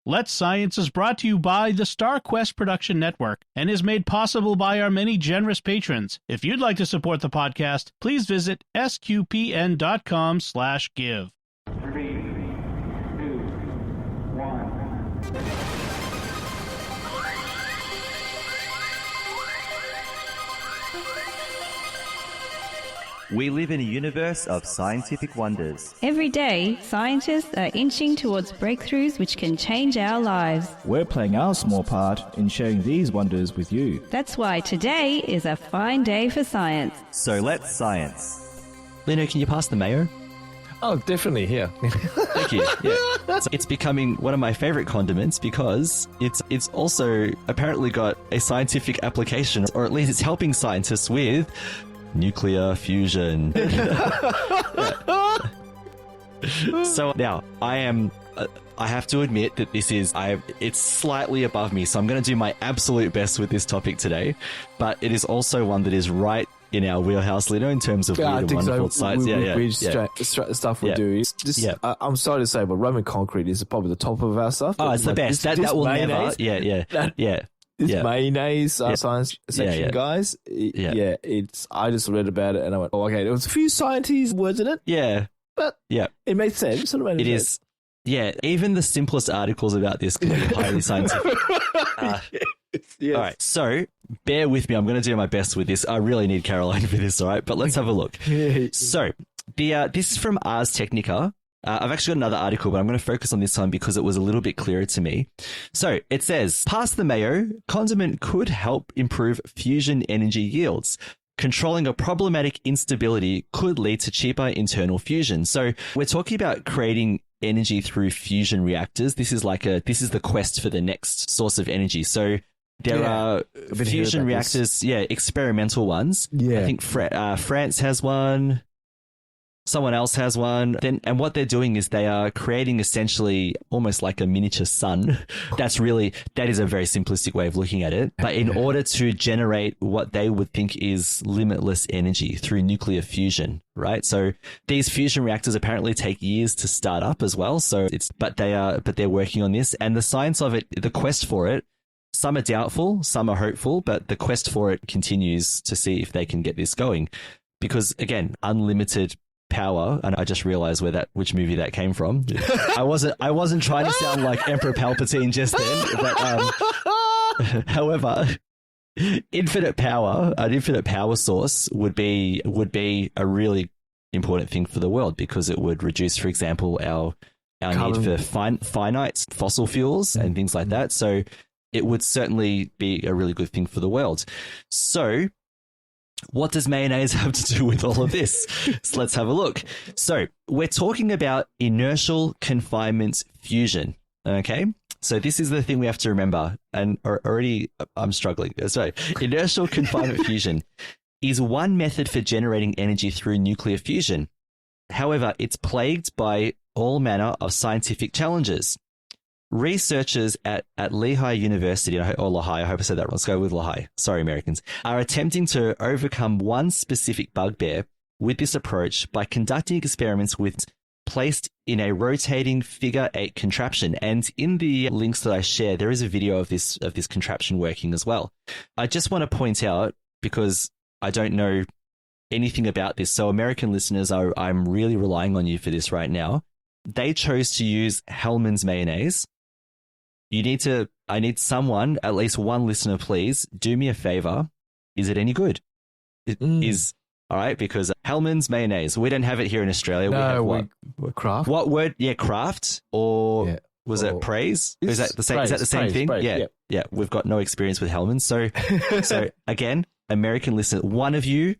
Let's Science is brought to you by the StarQuest Production Network and is made possible by our many generous patrons. If you'd like to support the podcast, please visit sqpn.com/give. 3, 2, 1. We live in a universe of scientific wonders. Every day, scientists are inching towards breakthroughs which can change our lives. We're playing our small part in sharing these wonders with you. That's why today is a fine day for science. So let's science. Lino, can you pass the mayo? Oh, definitely, here. Thank you. Yeah. So it's becoming one of my favorite condiments because it's also apparently got a scientific application, or at least it's helping scientists with nuclear fusion. So now I have to admit that it's slightly above me, so I'm going to do my absolute best with this topic today, but it is also one that is right in our wheelhouse, Lino, in terms of weird and wonderful science. Weird stuff we do. I'm sorry to say, but Roman concrete is probably the top of our stuff. Oh, it's the best. That will never. This mayonnaise science section, guys. I just read about it and I went, oh, okay. There was a few scientists words in it. Yeah. But it made sense. It is. Yeah. Even the simplest articles about this can be highly scientific. Yes. All right. So bear with me. I'm going to do my best with this. I really need Caroline for this. All right. But let's have a look. So this is from Ars Technica. I've actually got another article, but I'm going to focus on this one because it was a little bit clearer to me. So it says, pass the mayo, condiment could help improve fusion energy yields. Controlling a problematic instability could lead to cheaper internal fusion. So we're talking about creating energy through fusion reactors. This is the quest for the next source of energy. So there are fusion reactors, experimental ones. Yeah. I think France has one. Someone else has one. And what they're doing is they are creating essentially almost like a miniature sun. That is a very simplistic way of looking at it. But in order to generate what they would think is limitless energy through nuclear fusion, right? So these fusion reactors apparently take years to start up as well. So but they're working on this, and the science of it, the quest for it, some are doubtful, some are hopeful, but the quest for it continues to see if they can get this going. Because again, unlimited power, and I just realized which movie that came from. I wasn't trying to sound like Emperor Palpatine just then, but however, an infinite power source would be a really important thing for the world, because it would reduce, for example, our need for finite fossil fuels and things like that. So it would certainly be a really good thing for the world. So what does mayonnaise have to do with all of this? So let's have a look. So we're talking about inertial confinement fusion. Okay. So this is the thing we have to remember. And already I'm struggling. So inertial confinement fusion is one method for generating energy through nuclear fusion. However, it's plagued by all manner of scientific challenges. Researchers at Lehigh University, or Lehigh, I hope I said that wrong. Let's go with Lehigh. Sorry, Americans. Are attempting to overcome one specific bugbear with this approach by conducting experiments placed in a rotating figure 8 contraption. And in the links that I share, there is a video of this contraption working as well. I just want to point out, because I don't know anything about this, so American listeners, I'm really relying on you for this right now. They chose to use Hellmann's mayonnaise. I need someone, at least one listener, please do me a favor. Is it any good? It is. All right. Because Hellmann's mayonnaise, we don't have it here in Australia. No, we have what? Craft. What word? Yeah. Craft or was it praise? Is that the same? Praise, is that the same thing? Praise, yeah. Yeah. We've got no experience with Hellmann's. So again, American listener, one of you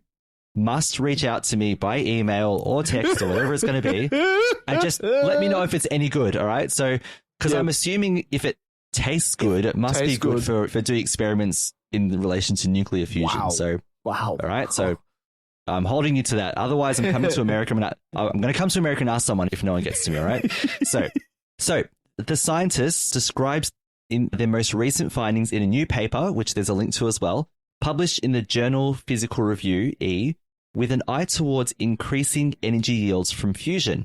must reach out to me by email or text or whatever it's going to be, and just let me know if it's any good. All right. So, because I'm assuming if it tastes good, it must be good for doing experiments in relation to nuclear fusion. Wow. All right. So I'm holding you to that. Otherwise, I'm coming to America. I'm going to come to America and ask someone if no one gets to me. All right. So the scientists describes in their most recent findings in a new paper, which there's a link to as well, published in the journal Physical Review E, with an eye towards increasing energy yields from fusion.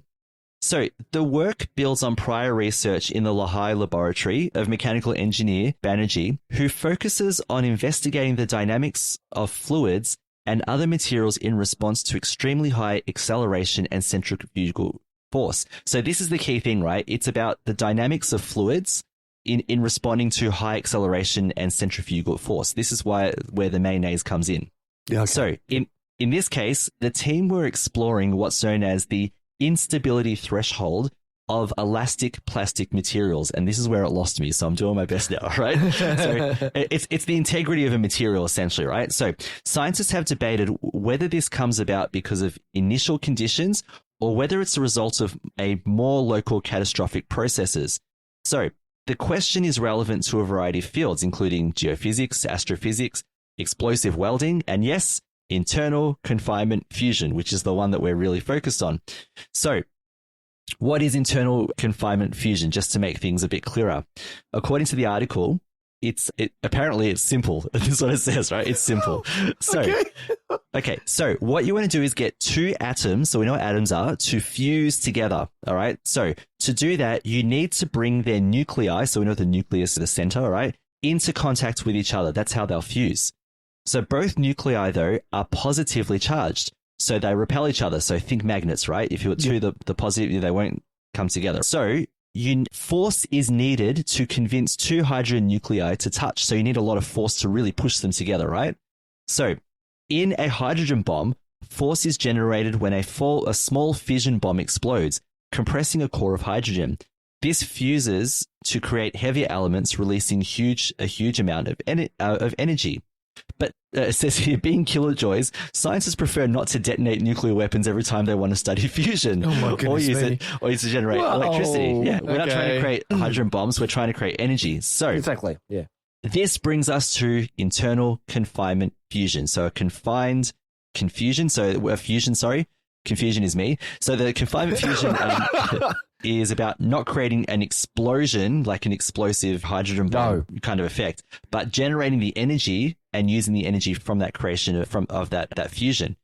So the work builds on prior research in the Lehigh Laboratory of mechanical engineer Banerjee, who focuses on investigating the dynamics of fluids and other materials in response to extremely high acceleration and centrifugal force. So this is the key thing, right? It's about the dynamics of fluids in responding to high acceleration and centrifugal force. This is where the mayonnaise comes in. Yeah, okay. So in this case, the team were exploring what's known as the instability threshold of elastic plastic materials, and this is where it lost me, so I'm doing my best now, right? So it's the integrity of a material, essentially, right? So scientists have debated whether this comes about because of initial conditions or whether it's a result of a more local catastrophic processes. So the question is relevant to a variety of fields, including geophysics, astrophysics, explosive welding, and yes, internal confinement fusion, which is the one that we're really focused on. So what is internal confinement fusion, just to make things a bit clearer? According to the article, apparently it's simple. This is what it says, right? It's simple. So, okay. So what you want to do is get two atoms, so we know what atoms are, to fuse together. All right. So to do that, you need to bring their nuclei, so we know the nucleus is the center, all right, into contact with each other. That's how they'll fuse. So both nuclei, though, are positively charged. So they repel each other. So think magnets, right? If you were two, the positive, they won't come together. So force is needed to convince two hydrogen nuclei to touch. So you need a lot of force to really push them together, right? So in a hydrogen bomb, force is generated when a small fission bomb explodes, compressing a core of hydrogen. This fuses to create heavier elements, releasing a huge amount of energy. But it says here, being kilojoules, scientists prefer not to detonate nuclear weapons every time they want to study fusion, or use it to generate electricity. Yeah, we're not trying to create hydrogen bombs. We're trying to create energy. So exactly, yeah. This brings us to internal confinement fusion. So a confined confusion. So a fusion. Sorry, confusion is me. So the confinement fusion is about not creating an explosion, like an explosive hydrogen bomb kind of effect, but generating the energy and using the energy from that creation of that fusion.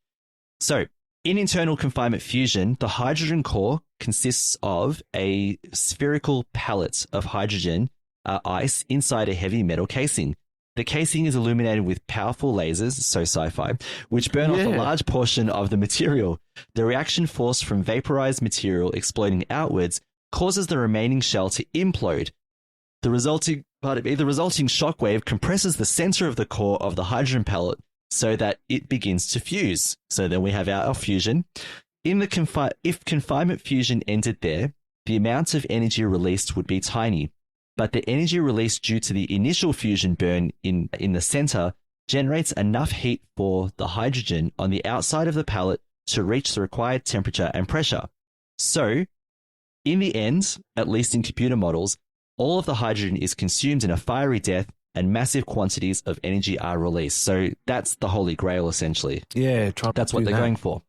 So in internal confinement fusion, the hydrogen core consists of a spherical pellet of hydrogen ice inside a heavy metal casing. The casing is illuminated with powerful lasers, so sci-fi, which burn off a large portion of the material. The reaction force from vaporized material exploding outwards causes the remaining shell to implode. The resulting shockwave compresses the center of the core of the hydrogen pellet so that it begins to fuse. So then we have our fusion. If confinement fusion ended there, the amount of energy released would be tiny. But the energy released due to the initial fusion burn in the center generates enough heat for the hydrogen on the outside of the pellet to reach the required temperature and pressure. So, in the end, at least in computer models, all of the hydrogen is consumed in a fiery death and massive quantities of energy are released. So that's the holy grail, essentially. Yeah, that's what they're going for.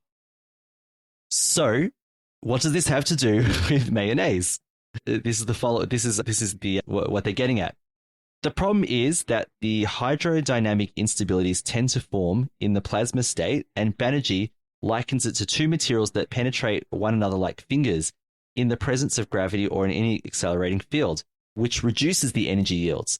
So, what does this have to do with mayonnaise? This is what they're getting at. The problem is that the hydrodynamic instabilities tend to form in the plasma state, and Banerjee likens it to two materials that penetrate one another like fingers in the presence of gravity or in any accelerating field, which reduces the energy yields.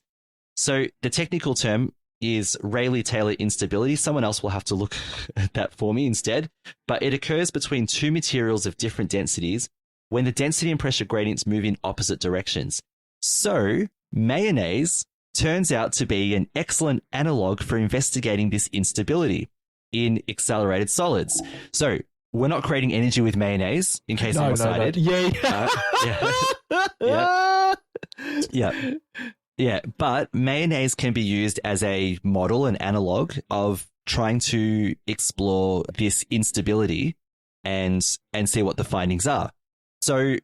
So the technical term is Rayleigh-Taylor instability. Someone else will have to look at that for me instead. But it occurs between two materials of different densities when the density and pressure gradients move in opposite directions. So mayonnaise turns out to be an excellent analog for investigating this instability in accelerated solids. So we're not creating energy with mayonnaise, in case I'm excited. Yeah, but mayonnaise can be used as a model, an analog of trying to explore this instability and see what the findings are. So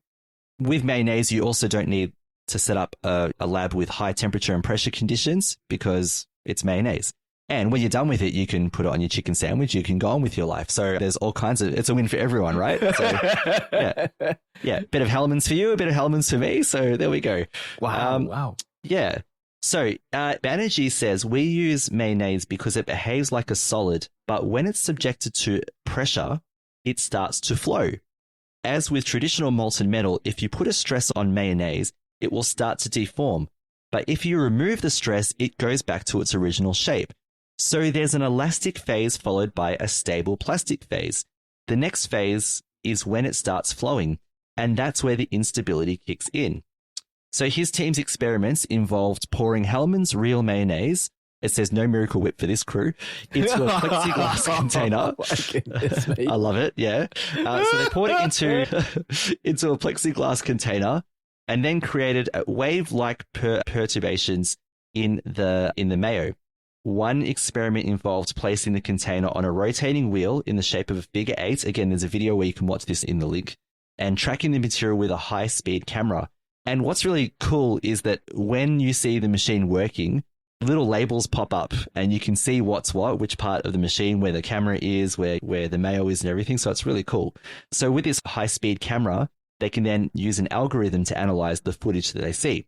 with mayonnaise, you also don't need to set up a lab with high temperature and pressure conditions because it's mayonnaise. And when you're done with it, you can put it on your chicken sandwich. You can go on with your life. So there's all kinds of, it's a win for everyone, right? So, yeah. Bit of Hellmann's for you, a bit of Hellmann's for me. So there we go. Wow. Yeah. So Banerjee says we use mayonnaise because it behaves like a solid, but when it's subjected to pressure, it starts to flow. as with traditional molten metal, if you put a stress on mayonnaise, it will start to deform. But if you remove the stress, it goes back to its original shape. So there's an elastic phase followed by a stable plastic phase. The next phase is when it starts flowing, and that's where the instability kicks in. So his team's experiments involved pouring Hellmann's real mayonnaise, it says no Miracle Whip for this crew, into a plexiglass container. I love it, yeah. So they poured it into a plexiglass container and then created wave-like perturbations in the mayo. One experiment involved placing the container on a rotating wheel in the shape of a figure 8. Again, there's a video where you can watch this in the link. And tracking the material with a high-speed camera. And what's really cool is that when you see the machine working, little labels pop up and you can see what's what, which part of the machine, where the camera is, where the mayo is and everything. So it's really cool. So with this high-speed camera, they can then use an algorithm to analyze the footage that they see.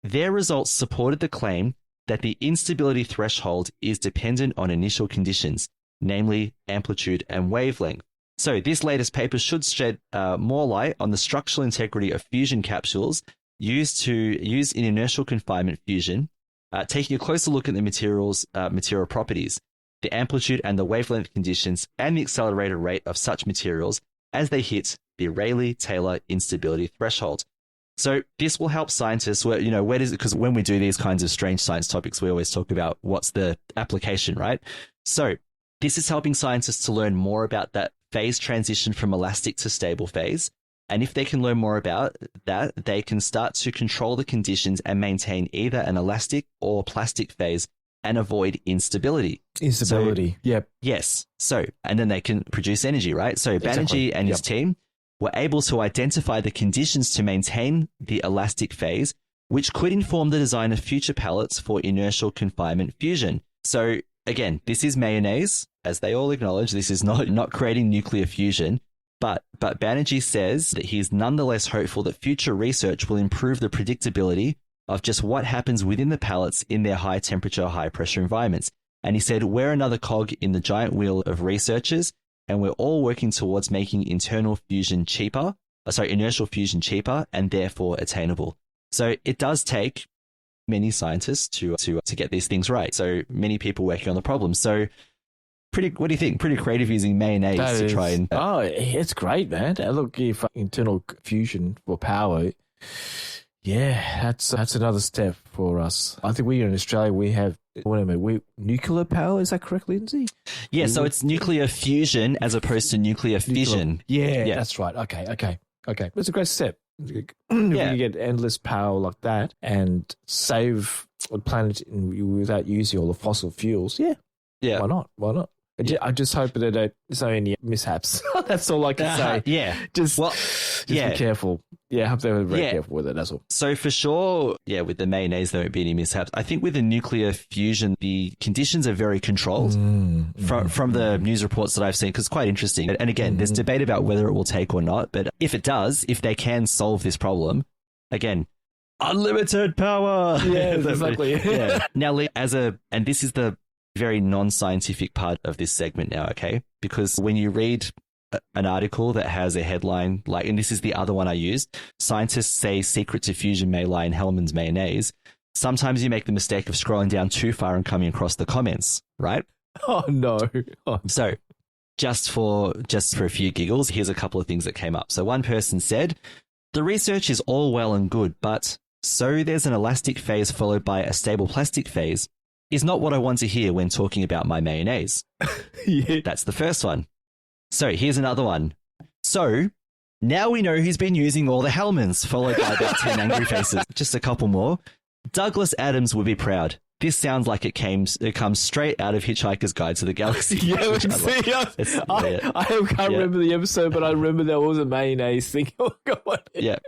Their results supported the claim that the instability threshold is dependent on initial conditions, namely amplitude and wavelength. So this latest paper should shed more light on the structural integrity of fusion capsules used in inertial confinement fusion, taking a closer look at the material properties, the amplitude and the wavelength conditions, and the accelerated rate of such materials as they hit the Rayleigh-Taylor instability threshold. So this will help scientists where does it, because when we do these kinds of strange science topics, we always talk about what's the application, right? So this is helping scientists to learn more about that phase transition from elastic to stable phase. And if they can learn more about that, they can start to control the conditions and maintain either an elastic or plastic phase and avoid instability. Yep. Yes. So, and then they can produce energy, right? So Banerjee and his team were able to identify the conditions to maintain the elastic phase, which could inform the design of future pellets for inertial confinement fusion. So again, this is mayonnaise, as they all acknowledge. This is not creating nuclear fusion, but Banerjee says that he's nonetheless hopeful that future research will improve the predictability of just what happens within the pellets in their high temperature, high pressure environments. And he said, we're another cog in the giant wheel of researchers, and we're all working towards making inertial fusion cheaper, and therefore attainable. So it does take many scientists to get these things right. So many people working on the problem. So what do you think? Pretty creative using mayonnaise to try and... Oh, it's great, man. Look, if internal fusion for power, yeah, that's another step for us. I think we in Australia, we have... nuclear power, is that correct, Lindsay? Yeah, so it's nuclear fusion as opposed to nuclear fission. Yeah, that's right. Okay. That's a great step. You get endless power like that and save the planet without using all the fossil fuels. Yeah. Why not? I just hope that there's no any mishaps. That's all I can say. Yeah. Just be careful. Yeah, I hope they're very careful with it, that's all. So for sure, with the mayonnaise, there won't be any mishaps. I think with the nuclear fusion, the conditions are very controlled from the news reports that I've seen, because it's quite interesting. And again, there's debate about whether it will take or not. But if it does, if they can solve this problem, again, unlimited power. Yeah, exactly. Yeah. Now, and this is the very non-scientific part of this segment now, okay? Because when you read an article that has a headline, and this is the other one I used, scientists say secret to fusion may lie in Hellmann's mayonnaise, sometimes you make the mistake of scrolling down too far and coming across the comments, right? Oh, no. So just for a few giggles, here's a couple of things that came up. So one person said, the research is all well and good, but so there's an elastic phase followed by a stable plastic phase is not what I want to hear when talking about my mayonnaise. Yeah. That's the first one. So here's another one. So now we know who's been using all the Hellmann's, followed by about 10 angry faces. Just a couple more. Douglas Adams would be proud. This sounds like it comes straight out of Hitchhiker's Guide to the Galaxy. Yeah, I can't remember the episode, but I remember there was a mayonnaise thing. Oh, God. Yeah.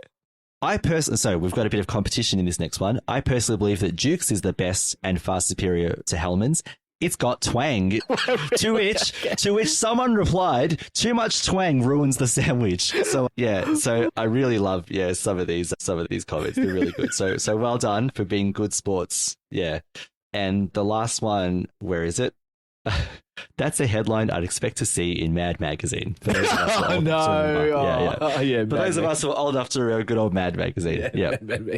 So we've got a bit of competition in this next one. I personally believe that Duke's is the best and far superior to Hellmann's. It's got twang. to which someone replied, too much twang ruins the sandwich. So I really love some of these comments. They're really good. So well done for being good sports. Yeah. And the last one, where is it? That's a headline I'd expect to see in Mad Magazine. For those of us who are old enough to remember. For those of us who are old enough to remember good old Mad Magazine. Yeah.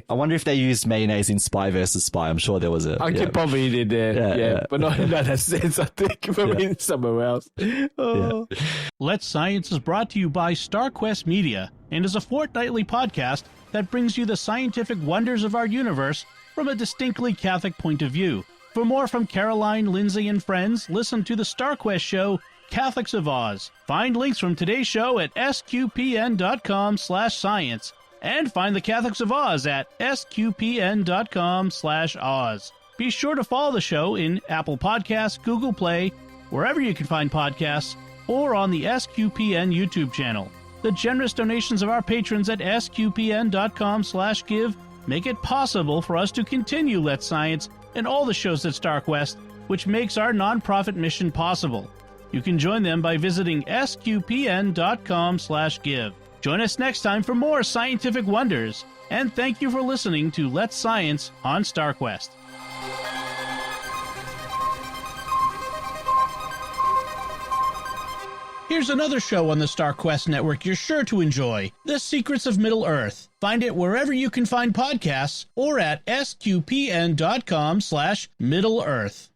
I wonder if they used mayonnaise in Spy versus Spy. I'm sure there was a. I could probably did there. But not in that sense, I think. Maybe somewhere else. Oh. Let's Science is brought to you by StarQuest Media and is a fortnightly podcast that brings you the scientific wonders of our universe from a distinctly Catholic point of view. For more from Caroline, Lindsay, and friends, listen to the StarQuest show, Catholics of Oz. Find links from today's show at sqpn.com/science. And find the Catholics of Oz at sqpn.com/Oz. Be sure to follow the show in Apple Podcasts, Google Play, wherever you can find podcasts, or on the SQPN YouTube channel. The generous donations of our patrons at sqpn.com/give make it possible for us to continue Let's Science and all the shows at StarQuest, which makes our nonprofit mission possible. You can join them by visiting sqpn.com/give. Join us next time for more scientific wonders, and thank you for listening to Let's Science on StarQuest. Here's another show on the StarQuest network you're sure to enjoy, The Secrets of Middle-earth. Find it wherever you can find podcasts or at sqpn.com/Middle-earth.